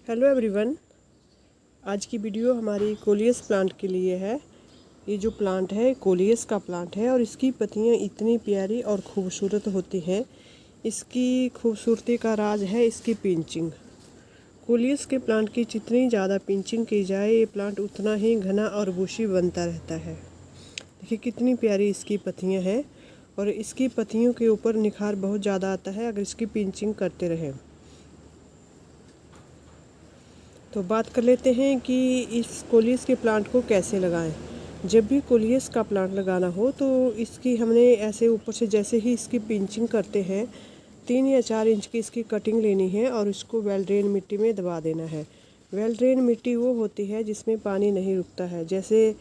Hello everyone. आज की video हमारी कोलियस प्लांट के लिए है। ये जो प्लांट है कोलियस का प्लांट है और इसकी पत्तियां इतनी प्यारी और खूबसूरत होती हैं। इसकी खूबसूरती का राज है इसकी पिंचिंग। कोलियस के प्लांट की जितनी ज़्यादा पिंचिंग की जाए ये प्लांट उतना ही घना और बुशी बनता रहता है। देखिए कितनी प्यारी इसकी पत्तियाँ हैं और इसकी पत्तियों के ऊपर निखार बहुत ज़्यादा आता है अगर इसकी पिंचिंग करते रहें। तो बात कर लेते हैं कि इस कोलियस के प्लांट को कैसे लगाएं। जब भी कोलियस का प्लांट लगाना हो तो इसकी हमने ऐसे ऊपर से जैसे ही इसकी पिंचिंग करते हैं 3 या 4 इंच की इसकी कटिंग लेनी है और इसको वेल ड्रेन मिट्टी में दबा देना है। वेल ड्रेन मिट्टी वो होती है जिसमें पानी नहीं रुकता है। जैसे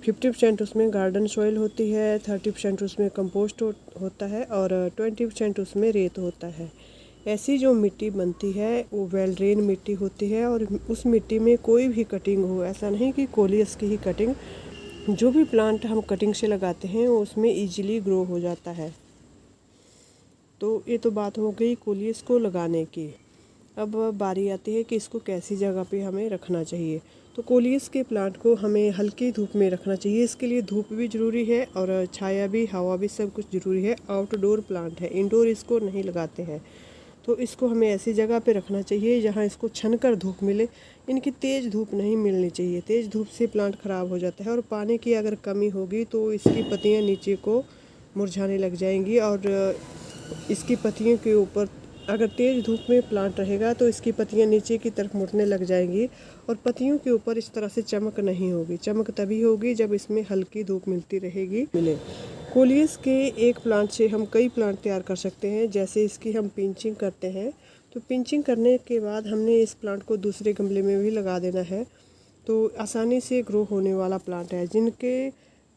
50% उसमें गार्डन सॉइल होती है, 30% उसमें कंपोस्ट होता है और 20% उसमें रेत होता है। ऐसी जो मिट्टी बनती है वो वेल ड्रेन मिट्टी होती है और उस मिट्टी में कोई भी कटिंग हो, ऐसा नहीं कि कोलियस की ही कटिंग, जो भी प्लांट हम कटिंग से लगाते हैं वो उसमें इजीली ग्रो हो जाता है। तो ये तो बात हो गई कोलियस को लगाने की। अब बारी आती है कि इसको कैसी जगह पे हमें रखना चाहिए। तो कोलियस के प्लांट को हमें हल्की धूप में रखना चाहिए। इसके लिए धूप भी ज़रूरी है और छाया भी, हवा भी, सब कुछ ज़रूरी है। आउटडोर प्लांट है, इंडोर इसको नहीं लगाते हैं। तो इसको हमें ऐसी जगह पे रखना चाहिए जहाँ इसको छनकर धूप मिले। इनकी तेज़ धूप नहीं मिलनी चाहिए, तेज़ धूप से प्लांट ख़राब हो जाता है और पानी की अगर कमी होगी तो इसकी पत्तियाँ नीचे को मुरझाने लग जाएंगी और इसकी पत्तियों के ऊपर अगर तेज़ धूप में प्लांट रहेगा तो इसकी पत्तियां नीचे की तरफ मुड़ने लग जाएंगी और पत्तियों के ऊपर इस तरह से चमक नहीं होगी। चमक तभी होगी जब इसमें हल्की धूप मिलती रहेगी। कोलियस के एक प्लांट से हम कई प्लांट तैयार कर सकते हैं। जैसे इसकी हम पिंचिंग करते हैं तो पिंचिंग करने के बाद हमने इस प्लांट को दूसरे गमले में भी लगा देना है। तो आसानी से ग्रो होने वाला प्लांट है। जिनके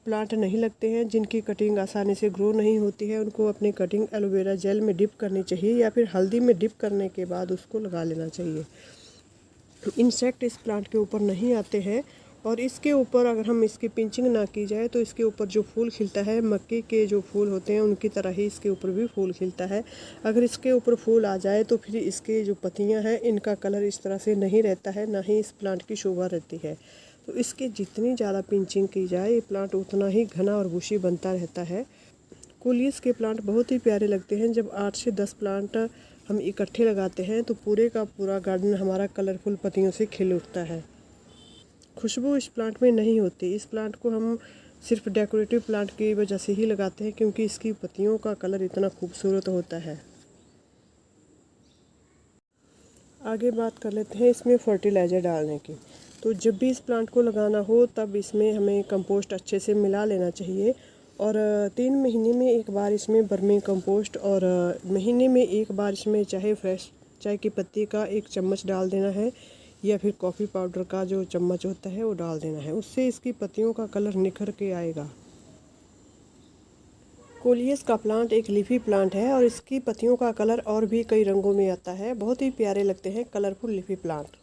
प्लांट नहीं लगते हैं, जिनकी कटिंग आसानी से ग्रो नहीं होती है, उनको अपनी कटिंग एलोवेरा जेल में डिप करनी चाहिए या फिर हल्दी में डिप करने के बाद उसको लगा लेना चाहिए। इंसेक्ट इस प्लांट के ऊपर नहीं आते हैं और इसके ऊपर अगर हम इसकी पिंचिंग ना की जाए तो इसके ऊपर जो फूल खिलता है, मक्के के जो फूल होते हैं उनकी तरह ही इसके ऊपर भी फूल खिलता है। अगर इसके ऊपर फूल आ जाए तो फिर इसके जो पत्तियां हैं इनका कलर इस तरह से नहीं रहता है, ना ही इस प्लांट की शोभा रहती है। तो इसकी जितनी ज़्यादा पिंचिंग की जाए ये प्लांट उतना ही घना और बुशी बनता रहता है। कोलियस के प्लांट बहुत ही प्यारे लगते हैं। जब 8 से 10 प्लांट हम इकट्ठे लगाते हैं तो पूरे का पूरा गार्डन हमारा कलरफुल पत्तियों से खिल उठता है। खुशबू इस प्लांट में नहीं होती। इस प्लांट को हम सिर्फ डेकोरेटिव प्लांट की वजह से ही लगाते हैं क्योंकि इसकी पत्तियों का कलर इतना खूबसूरत होता है। आगे बात कर लेते हैं इसमें फर्टिलाइज़र डालने की। तो जब भी इस प्लांट को लगाना हो तब इसमें हमें कंपोस्ट अच्छे से मिला लेना चाहिए और 3 महीने में एक बार इसमें वर्मी कंपोस्ट और महीने में एक बार इसमें चाहे फ्रेश चाय की पत्ती का 1 चम्मच डाल देना है या फिर कॉफ़ी पाउडर का जो चम्मच होता है वो डाल देना है। उससे इसकी पत्तियों का कलर निखर के आएगा। कोलियस का प्लांट एक लीफी प्लांट है और इसकी पत्तियों का कलर और भी कई रंगों में आता है। बहुत ही प्यारे लगते हैं कलरफुल लीफी प्लांट।